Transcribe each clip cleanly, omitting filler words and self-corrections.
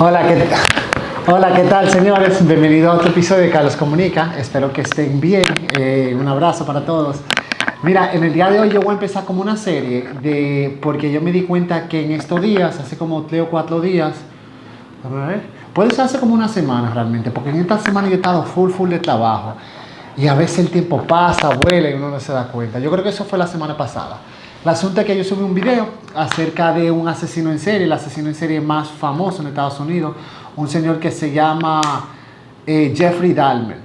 Hola, Hola, ¿qué tal, señores? Bienvenido a otro episodio de Carlos Comunica. Espero que estén bien. Un abrazo para todos. Mira, en el día de hoy yo voy a empezar como una serie porque yo me di cuenta que en estos días, hace como 3 o 4 días, a ver, puede ser hace como una semana realmente, porque en esta semana yo he estado full de trabajo y a veces el tiempo pasa, vuela y uno no se da cuenta. Yo creo que eso fue la semana pasada. El asunto es que yo subí un video acerca de un asesino en serie, el asesino en serie más famoso en Estados Unidos, un señor que se llama Jeffrey Dahmer.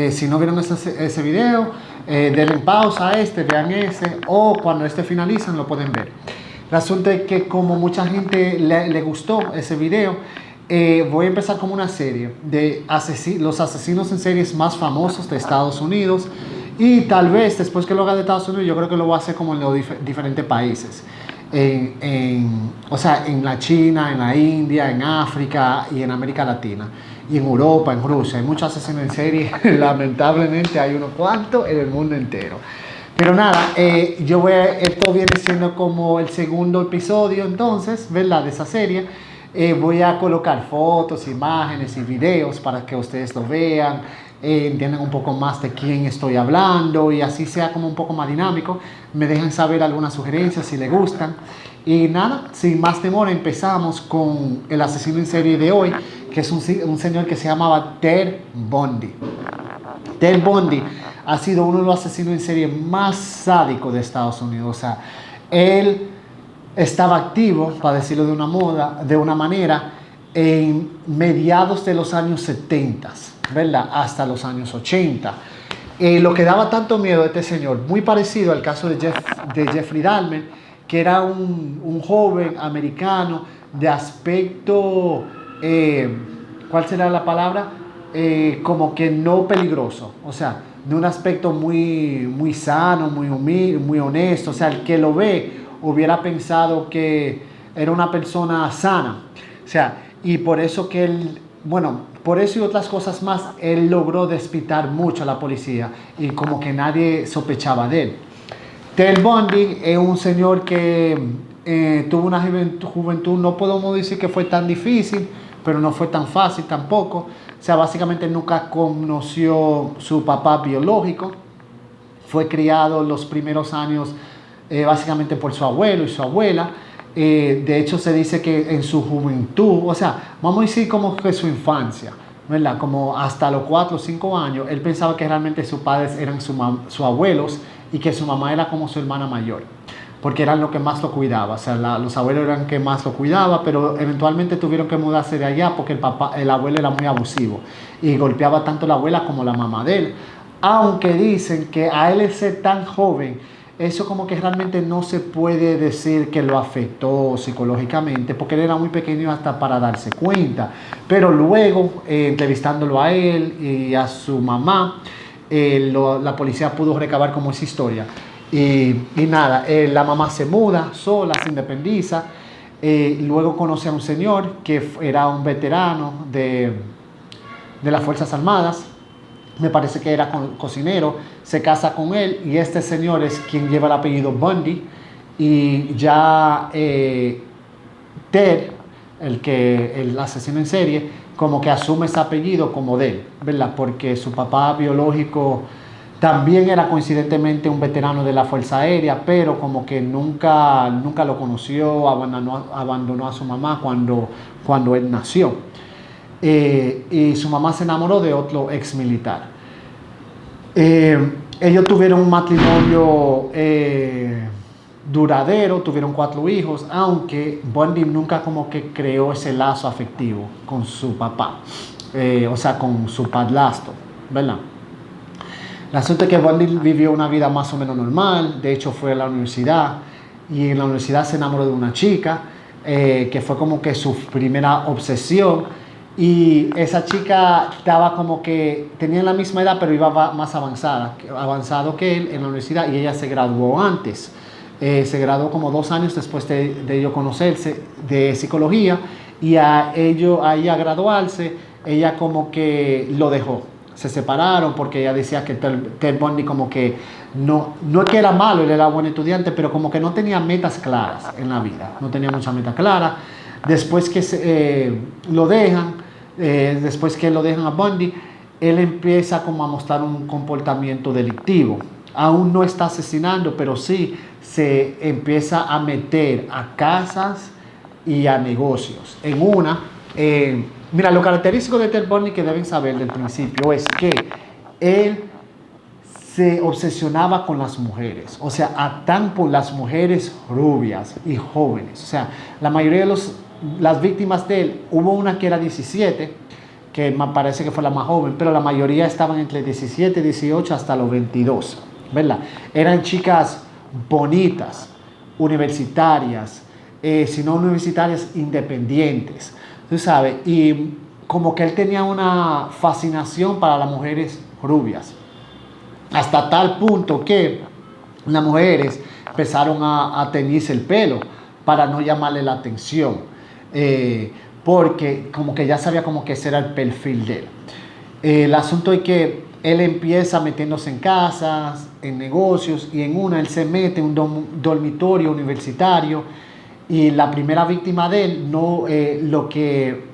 Si no vieron ese video, denle pausa a vean ese, o cuando este finalicen lo pueden ver. El asunto es que como mucha gente le gustó ese video, voy a empezar como una serie de los asesinos en series más famosos de Estados Unidos. Y tal vez después que lo haga de Estados Unidos, yo creo que lo voy a hacer como en los diferentes países. O sea, en la China, en la India, en África y en América Latina. Y en Europa, en Rusia. Hay muchos asesinos en serie. Lamentablemente hay unos cuantos en el mundo entero. Pero nada, esto viene siendo como el segundo episodio entonces, ¿verdad? De esa serie. Voy a colocar fotos, imágenes y videos para que ustedes lo vean, entiendan un poco más de quién estoy hablando y así sea como un poco más dinámico. Me dejan saber algunas sugerencias si les gustan. Y nada, sin más demora empezamos con el asesino en serie de hoy, que es un señor que se llamaba Ted Bundy. Ted Bundy ha sido uno de los asesinos en serie más sádicos de Estados Unidos. O sea, él estaba activo, para decirlo de una manera, en mediados de los años 70, ¿verdad? Hasta los años 80. Lo que daba tanto miedo a este señor, muy parecido al caso de Jeffrey Dahmer, que era un joven americano de aspecto, ¿cuál será la palabra? Como que no peligroso, o sea, de un aspecto muy sano, muy humilde, muy honesto. O sea, el que lo ve hubiera pensado que era una persona sana. O sea, y por eso que él, bueno, por eso y otras cosas más, él logró despistar mucho a la policía y como que nadie sospechaba de él. Ted Bundy es un señor que tuvo una juventud, no podemos decir que fue tan difícil, pero no fue tan fácil tampoco. O sea, básicamente nunca conoció su papá biológico. Fue criado los primeros años básicamente por su abuelo y su abuela. De hecho, se dice que en su juventud, o sea, vamos a decir como que su infancia, ¿verdad? Como hasta los 4 o 5 años, él pensaba que realmente sus padres eran sus abuelos y que su mamá era como su hermana mayor, porque eran los que más lo cuidaba. O sea, los abuelos eran los que más lo cuidaba, pero eventualmente tuvieron que mudarse de allá porque el abuelo era muy abusivo y golpeaba tanto a la abuela como a la mamá de él. Aunque dicen que a él ser tan joven, eso como que realmente no se puede decir que lo afectó psicológicamente, porque él era muy pequeño hasta para darse cuenta. Pero luego, entrevistándolo a él y a su mamá, la policía pudo recabar como esa historia. Y nada, la mamá se muda sola, se independiza. Luego conoce a un señor que era un veterano de las Fuerzas Armadas. Me parece que era cocinero. Se casa con él y este señor es quien lleva el apellido Bundy. Y ya Ted, el asesino en serie, como que asume ese apellido como de él, ¿verdad? Porque su papá biológico también era coincidentemente un veterano de la Fuerza Aérea, pero como que nunca lo conoció, abandonó a su mamá cuando él nació. Y su mamá se enamoró de otro ex militar. Ellos tuvieron un matrimonio duradero, tuvieron 4 hijos, aunque Bundy nunca como que creó ese lazo afectivo con su papá, o sea, con su padrastro, ¿verdad? El asunto es que Bundy vivió una vida más o menos normal. De hecho, fue a la universidad y en la universidad se enamoró de una chica que fue como que su primera obsesión. Y esa chica estaba como que tenía la misma edad, pero iba más avanzado que él en la universidad, y ella se graduó antes. Se graduó como 2 años después de ellos conocerse, de psicología, y a ella graduarse, ella como que lo dejó. Se separaron porque ella decía que Ted Bundy como que no es que era malo, él era buen estudiante, pero como que no tenía metas claras en la vida, no tenía muchas metas claras. Después que lo dejan, después que lo dejan a Bundy, él empieza como a mostrar un comportamiento delictivo. Aún no está asesinando, pero sí se empieza a meter a casas y a negocios. Mira, lo característico de Ted Bundy que deben saber del principio es que él se obsesionaba con las mujeres, o sea, atan por las mujeres rubias y jóvenes. O sea, la mayoría de las víctimas de él, hubo una que era 17, que me parece que fue la más joven, pero la mayoría estaban entre 17, 18 hasta los 22, ¿verdad? Eran chicas bonitas, universitarias, si no universitarias, independientes, tú sabes, y como que él tenía una fascinación para las mujeres rubias. Hasta tal punto que las mujeres empezaron a teñirse el pelo para no llamarle la atención. Porque como que ya sabía como que ese era el perfil de él. El asunto es que él empieza metiéndose en casas, en negocios, y él se mete en un dormitorio universitario, y la primera víctima de él, lo que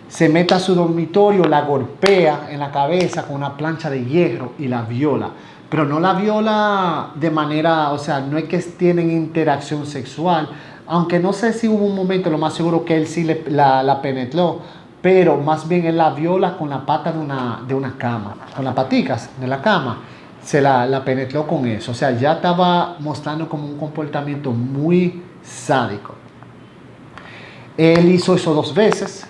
se mete a su dormitorio, la golpea en la cabeza con una plancha de hierro y la viola. Pero no la viola de manera, o sea, no es que tienen interacción sexual, aunque no sé si hubo un momento, lo más seguro que él sí la penetró, pero más bien él la viola con la pata de una cama, con las paticas de la cama, se la penetró con eso. O sea, ya estaba mostrando como un comportamiento muy sádico. Él hizo eso 2 veces.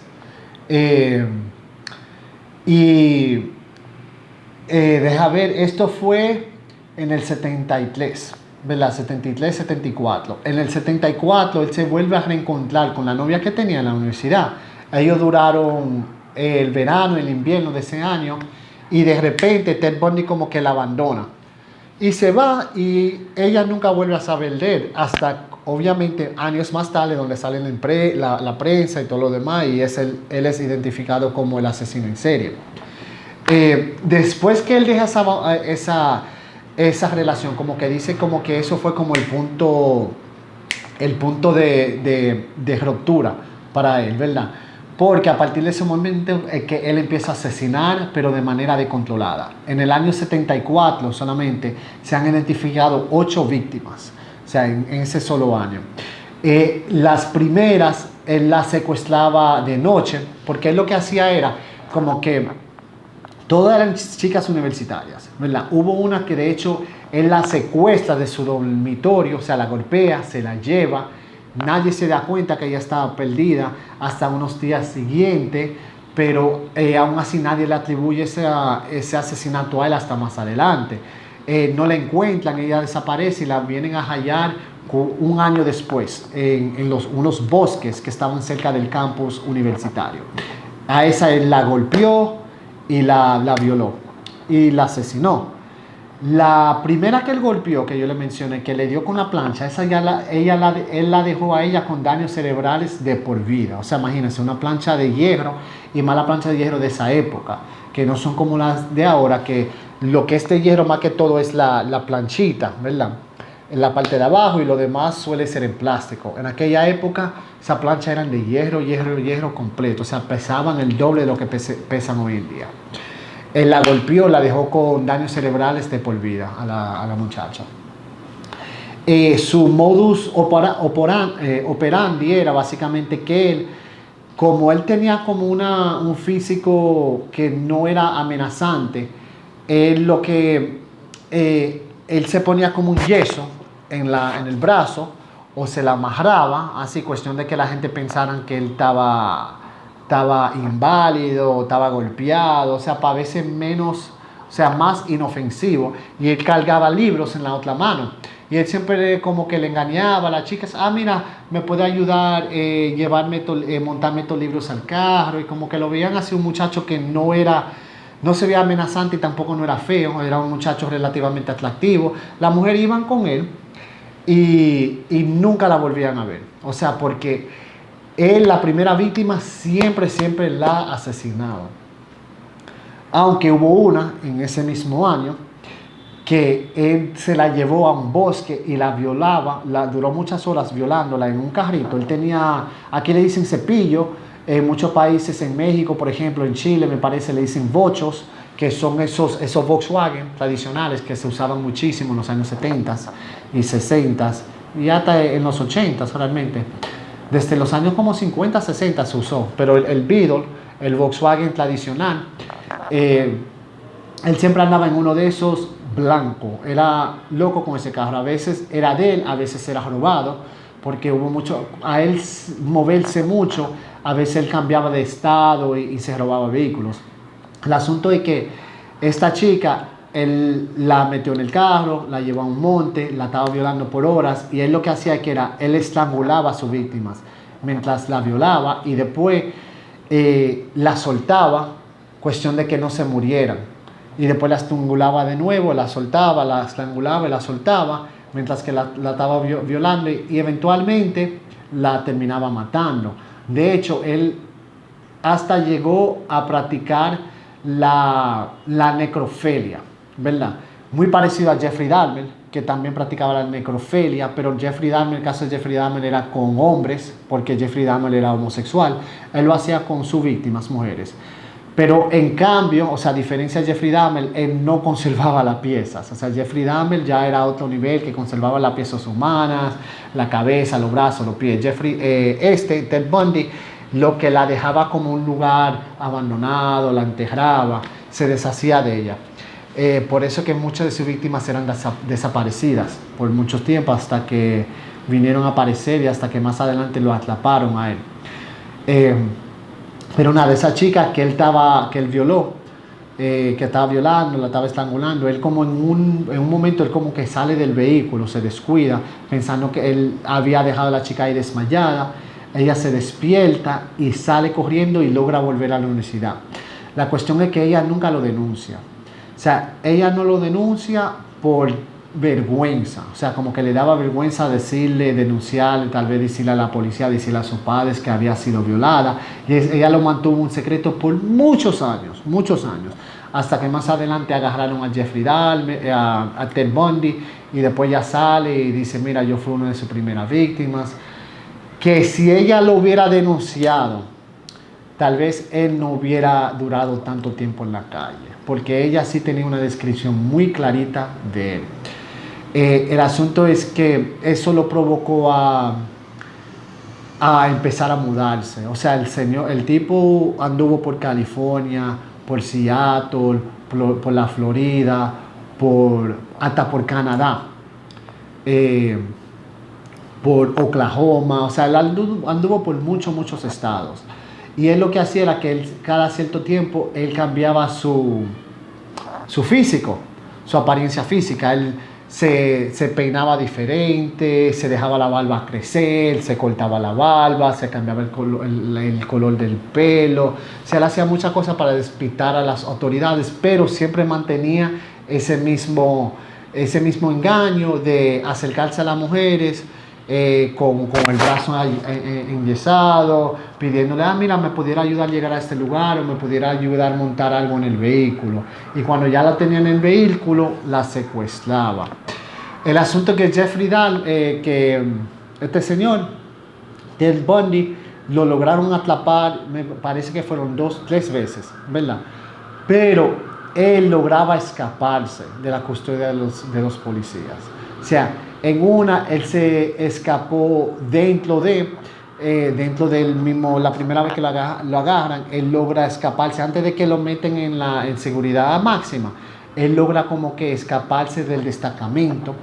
Deja ver, esto fue en el 73, ¿verdad? 73, 74. En el 74 él se vuelve a reencontrar con la novia que tenía en la universidad. Ellos duraron el verano, el invierno de ese año, y de repente Ted Bundy como que la abandona. Y se va, y ella nunca vuelve a saber de él, hasta obviamente años más tarde, donde sale la prensa y todo lo demás, y él es identificado como el asesino en serie. Después que él deja esa relación, como que dice como que eso fue como el punto de ruptura para él, ¿verdad? Porque a partir de ese momento es que él empieza a asesinar, pero de manera descontrolada. En el año 74 solamente se han identificado 8 víctimas, o sea, en ese solo año. Las primeras él las secuestraba de noche, porque él lo que hacía era como que todas eran chicas universitarias, ¿verdad? Hubo una que de hecho él la secuestra de su dormitorio, o sea, la golpea, se la lleva. Nadie se da cuenta que ella estaba perdida hasta unos días siguientes, pero aún así nadie le atribuye ese asesinato a él hasta más adelante. No la encuentran, ella desaparece y la vienen a hallar un año después en unos bosques que estaban cerca del campus universitario. A esa él la golpeó y la violó y la asesinó. La primera que él golpeó, que yo le mencioné, que le dio con la plancha, él la dejó a ella con daños cerebrales de por vida. O sea, imagínense, una plancha de hierro, y más la plancha de hierro de esa época, que no son como las de ahora, que lo que es de hierro más que todo es la planchita, ¿verdad? En la parte de abajo, y lo demás suele ser en plástico. En aquella época, esas planchas eran de hierro completo, o sea, pesaban el doble de lo que pesan hoy en día. Él la golpeó, la dejó con daños cerebrales de por vida a la muchacha. Su modus operandi era básicamente que él, como él tenía como un físico que no era amenazante, él se ponía como un yeso en el brazo, o se la amarraba, así, cuestión de que la gente pensara que él estaba inválido, estaba golpeado, o sea, para veces menos, o sea, más inofensivo. Y él cargaba libros en la otra mano. Y él siempre como que le engañaba a las chicas, mira, me puede ayudar, montarme estos libros al carro. Y como que lo veían así, un muchacho que no se veía amenazante y tampoco no era feo, era un muchacho relativamente atractivo. Las mujeres iban con él y nunca la volvían a ver. O sea, porque él, la primera víctima, siempre la asesinaba. Aunque hubo una en ese mismo año que él se la llevó a un bosque y la violaba, duró muchas horas violándola en un carrito. Él tenía, aquí le dicen cepillo, en muchos países, en México, por ejemplo, en Chile, me parece, le dicen bochos, que son esos Volkswagen tradicionales que se usaban muchísimo en los años 70 y 60 y hasta en los 80 realmente. Desde los años como 50, 60 se usó, pero el Beetle, el Volkswagen tradicional, él siempre andaba en uno de esos blanco. Era loco con ese carro. A veces era de él, a veces era robado, porque hubo mucho, a él moverse mucho, a veces él cambiaba de estado y se robaba vehículos. El asunto es que esta chica, él la metió en el carro, la llevó a un monte, la estaba violando por horas, y él lo que hacía que era, él estrangulaba a sus víctimas mientras la violaba y después la soltaba, cuestión de que no se murieran. Y después la estrangulaba de nuevo, la soltaba, la estrangulaba y la soltaba, mientras que la estaba violando y eventualmente la terminaba matando. De hecho, él hasta llegó a practicar la necrofilia, ¿verdad? Muy parecido a Jeffrey Dahmer, que también practicaba la necrofilia, pero Jeffrey Dahmer, el caso de Jeffrey Dahmer era con hombres, porque Jeffrey Dahmer era homosexual. Él lo hacía con sus víctimas, mujeres. Pero en cambio, o sea, a diferencia de Jeffrey Dahmer, él no conservaba las piezas. O sea, Jeffrey Dahmer ya era otro nivel, que conservaba las piezas humanas, la cabeza, los brazos, los pies. Ted Bundy, lo que la dejaba como un lugar abandonado, la enterraba, se deshacía de ella. Por eso que muchas de sus víctimas eran desaparecidas por mucho tiempo, hasta que vinieron a aparecer y hasta que más adelante lo atraparon a él. Pero una de esas chicas que él violó, que estaba violando, la estaba estrangulando, él como en un momento, él como que sale del vehículo, se descuida, pensando que él había dejado a la chica ahí desmayada. Ella se despierta y sale corriendo y logra volver a la universidad. La cuestión es que ella nunca lo denuncia. O sea, ella no lo denuncia por vergüenza. O sea, como que le daba vergüenza decirle, denunciarle, tal vez decirle a la policía, decirle a sus padres que había sido violada. Y ella lo mantuvo un secreto por muchos años, hasta que más adelante agarraron a Jeffrey Dahmer, a Ted Bundy, y después ya sale y dice, mira, yo fui una de sus primeras víctimas. Que si ella lo hubiera denunciado, tal vez él no hubiera durado tanto tiempo en la calle, porque ella sí tenía una descripción muy clarita de él. El asunto es que eso lo provocó a empezar a mudarse. O sea, el tipo anduvo por California, por Seattle, por la Florida, hasta por Canadá, por Oklahoma. O sea, él anduvo por muchos estados. Y él lo que hacía era que él, cada cierto tiempo, él cambiaba su físico, su apariencia física. Él se peinaba diferente, se dejaba la barba crecer, se cortaba la barba, se cambiaba el color del pelo. O sea, él hacía muchas cosas para despistar a las autoridades, pero siempre mantenía ese mismo engaño de acercarse a las mujeres, con el brazo enyesado, pidiéndole, mira, me pudiera ayudar a llegar a este lugar, o me pudiera ayudar a montar algo en el vehículo. Y cuando ya la tenían en el vehículo, la secuestraba. El asunto es que Jeffrey Dahmer, que este señor, Ted Bundy, lo lograron atrapar, me parece que fueron 2-3 veces, ¿verdad? Pero él lograba escaparse de la custodia de los policías. O sea, en una, él se escapó dentro del mismo, la primera vez que lo agarran, él logra escaparse, antes de que lo meten en seguridad máxima, él logra como que escaparse del destacamento.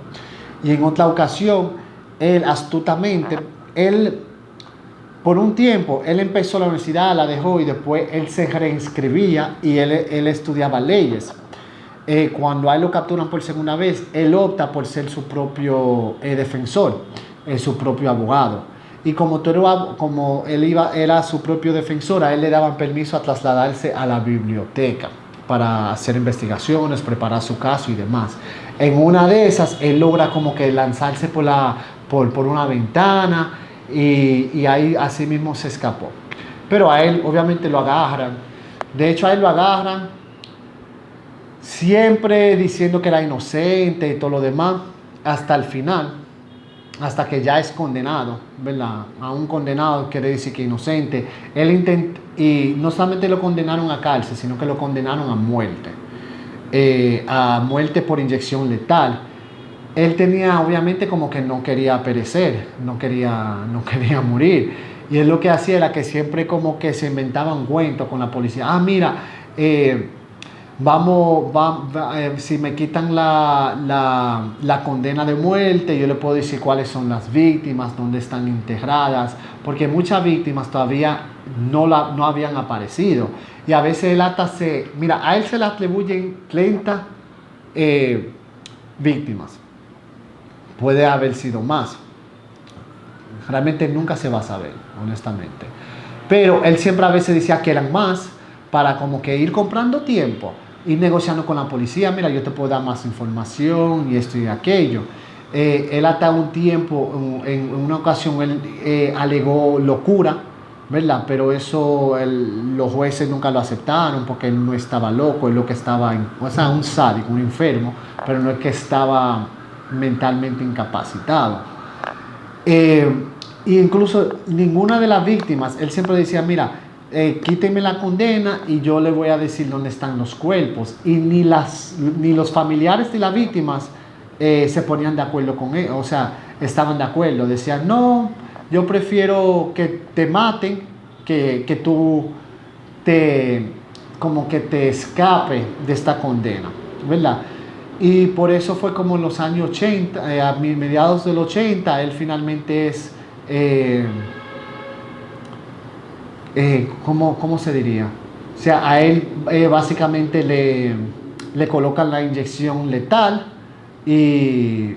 Y en otra ocasión, él astutamente, por un tiempo, él empezó la universidad, la dejó y después él se reinscribía y él estudiaba leyes. Cuando a él lo capturan por segunda vez, él opta por ser su propio defensor, su propio abogado. Y como él era su propio defensor, a él le daban permiso a trasladarse a la biblioteca para hacer investigaciones, preparar su caso y demás. En una de esas, él logra como que lanzarse por una ventana y ahí así mismo se escapó. Pero a él obviamente lo agarran. De hecho, a él lo agarran, siempre diciendo que era inocente y todo lo demás, hasta el final, hasta que ya es condenado, ¿verdad? A un condenado quiere decir que inocente. Y no solamente lo condenaron a cárcel, sino que lo condenaron a muerte por inyección letal. Él tenía, obviamente, como que no quería perecer, no quería morir. Y él lo que hacía era que siempre como que se inventaba un cuento con la policía. Ah, mira, si me quitan la condena de muerte, yo le puedo decir cuáles son las víctimas, dónde están enterradas, porque muchas víctimas todavía no habían aparecido. Y a veces a él se le atribuyen 30 víctimas. Puede haber sido más. Realmente nunca se va a saber, honestamente. Pero él siempre a veces decía que eran más para como que ir comprando tiempo, ir negociando con la policía. Mira, yo te puedo dar más información y esto y aquello. Él hasta un tiempo, en una ocasión, él alegó locura, ¿verdad? Pero eso los jueces nunca lo aceptaron porque él no estaba loco, él lo que estaba, un sádico, un enfermo, pero no es que estaba mentalmente incapacitado. Y incluso ninguna de las víctimas, él siempre decía, mira, quíteme la condena y yo le voy a decir dónde están los cuerpos. Y ni los familiares de las víctimas se ponían de acuerdo con él, o sea, estaban de acuerdo. Decían, no, yo prefiero que te maten, que tú como que te escape de esta condena, ¿verdad? Y por eso fue como en los años 80, a mediados del 80, él finalmente es, ¿cómo se diría? O sea, a él básicamente le colocan la inyección letal y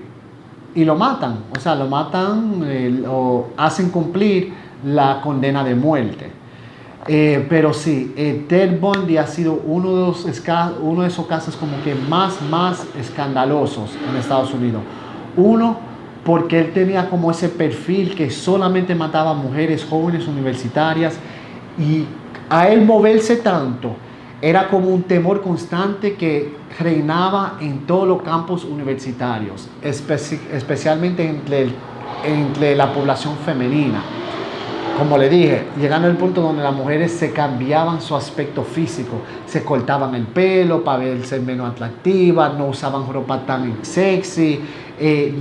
lo matan. O sea, lo matan o hacen cumplir la condena de muerte. Pero sí, Ted Bundy ha sido uno de esos casos como que más escandalosos en Estados Unidos. Uno, porque él tenía como ese perfil que solamente mataba a mujeres jóvenes universitarias, y a él moverse tanto era como un temor constante que reinaba en todos los campos universitarios, especialmente entre la población femenina. Como le dije, llegando al punto donde las mujeres se cambiaban su aspecto físico, se cortaban el pelo para verse menos atractivas, no usaban ropa tan sexy,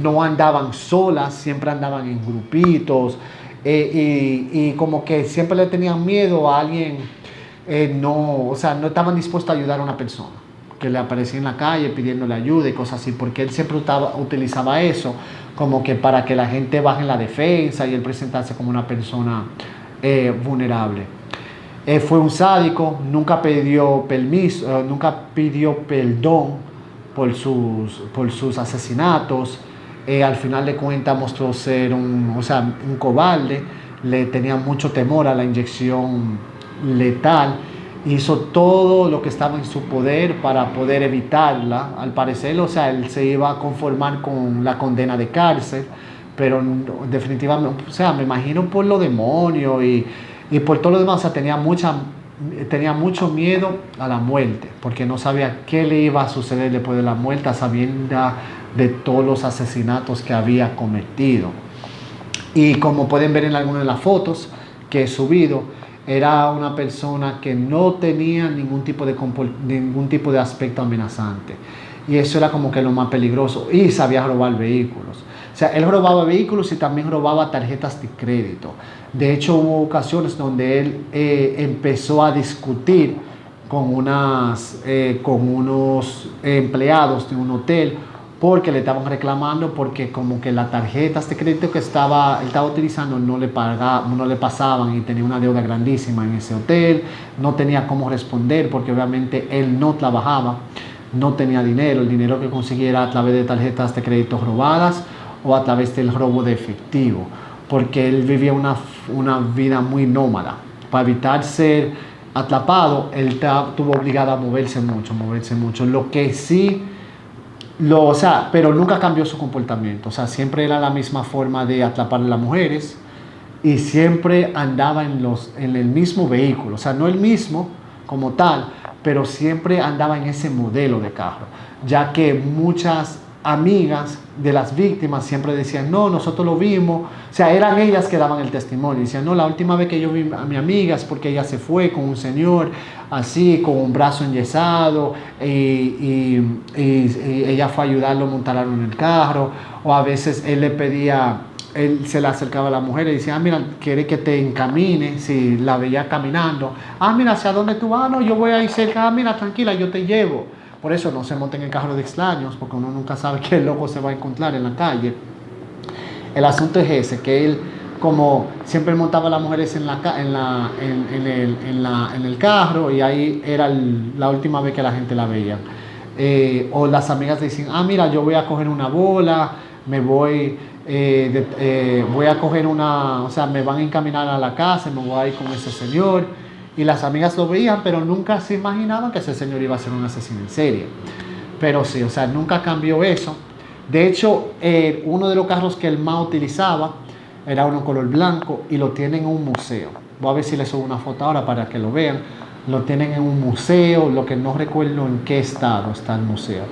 no andaban solas, siempre andaban en grupitos, y como que siempre le tenían miedo a alguien, no estaban dispuestos a ayudar a una persona que le aparecía en la calle pidiéndole ayuda y cosas así, porque él siempre utilizaba eso como que para que la gente baje en la defensa y él presentarse como una persona vulnerable. Fue un sádico, nunca pidió permiso, nunca pidió perdón por sus asesinatos. Al final de cuentas mostró ser un cobarde, le tenía mucho temor a la inyección letal. Hizo todo lo que estaba en su poder para poder evitarla. Al parecer, él se iba a conformar con la condena de cárcel, pero definitivamente, me imagino por los demonios y por todo lo demás, tenía mucho miedo a la muerte, porque no sabía qué le iba a suceder después de la muerte, sabiendo de todos los asesinatos que había cometido. Y como pueden ver en algunas de las fotos que he subido, era una persona que no tenía ningún tipo de aspecto amenazante. Y eso era como que lo más peligroso. Y sabía robar vehículos. O sea, él robaba vehículos y también robaba tarjetas de crédito. De hecho, hubo ocasiones donde él empezó a discutir con unos empleados de un hotel, porque le estaban reclamando porque como que las tarjetas de crédito que él estaba utilizando no le pasaban, y tenía una deuda grandísima en ese hotel. No tenía cómo responder porque obviamente él no trabajaba, no tenía dinero. El dinero que conseguía era a través de tarjetas de crédito robadas o a través del robo de efectivo, porque él vivía una vida muy nómada. Para evitar ser atrapado, él estuvo obligado a moverse mucho. Lo que sí, pero nunca cambió su comportamiento. Siempre era la misma forma de atrapar a las mujeres y siempre andaba en el mismo vehículo. No el mismo como tal, pero siempre andaba en ese modelo de carro, ya que muchas amigas de las víctimas siempre decían, no, nosotros lo vimos, o sea, eran ellas que daban el testimonio, decían, no, la última vez que yo vi a mi amiga es porque ella se fue con un señor así, con un brazo enyesado, y ella fue a ayudarlo a montarlo en el carro, o a veces él le pedía, él se le acercaba a la mujer y decía, mira, quiere que te encamine, si la veía caminando, mira, ¿hacia dónde tú vas? No, yo voy a ir cerca, mira, tranquila, yo te llevo. Por eso no se monten en carro de extraños, porque uno nunca sabe qué loco se va a encontrar en la calle. El asunto es ese, que él, como siempre montaba a las mujeres en el carro, y ahí era la última vez que la gente la veía. O las amigas dicen, mira, yo voy a coger una bola, me voy, voy a coger o sea, me van a encaminar a la casa, me voy a ir con ese señor. Y las amigas lo veían, pero nunca se imaginaban que ese señor iba a ser un asesino en serie. Pero sí, o sea, nunca cambió eso. De hecho, uno de los carros que él más utilizaba era uno color blanco y lo tienen en un museo. Voy a ver si les subo una foto ahora para que lo vean. Lo tienen en un museo, lo que no recuerdo en qué estado está el museo.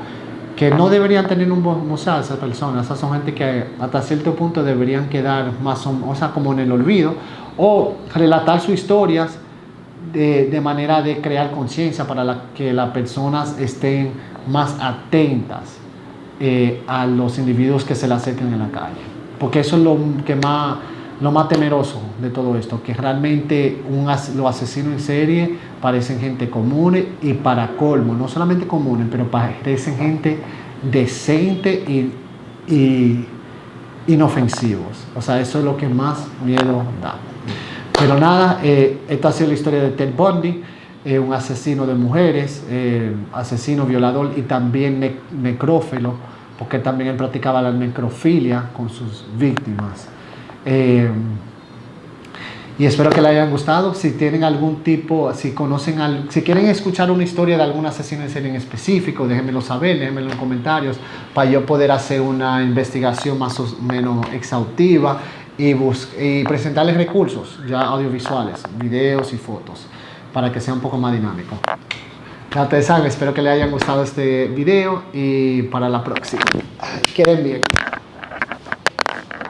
Que no deberían tener un museo esas personas. Esas son gente que hasta cierto punto deberían quedar más, o sea, como en el olvido, o relatar sus historias de manera de crear conciencia para que las personas estén más atentas a los individuos que se le acerquen en la calle. Porque eso es lo más temeroso de todo esto, que realmente los asesinos en serie parecen gente común, y para colmo, no solamente comunes, pero parecen gente decente y inofensivos. O sea, eso es lo que más miedo da. Pero nada, esta ha sido la historia de Ted Bundy, un asesino de mujeres, asesino, violador y también necrófilo, porque también él practicaba la necrofilia con sus víctimas. Y espero que les hayan gustado. Si tienen algún tipo, si quieren escuchar una historia de algún asesino en serie en específico, déjenmelo saber, déjenmelo en comentarios para yo poder hacer una investigación más o menos exhaustiva y presentarles recursos ya audiovisuales, videos y fotos, para que sea un poco más dinámico. Ya ustedes saben, espero que les haya gustado este video y para la próxima. Queden bien.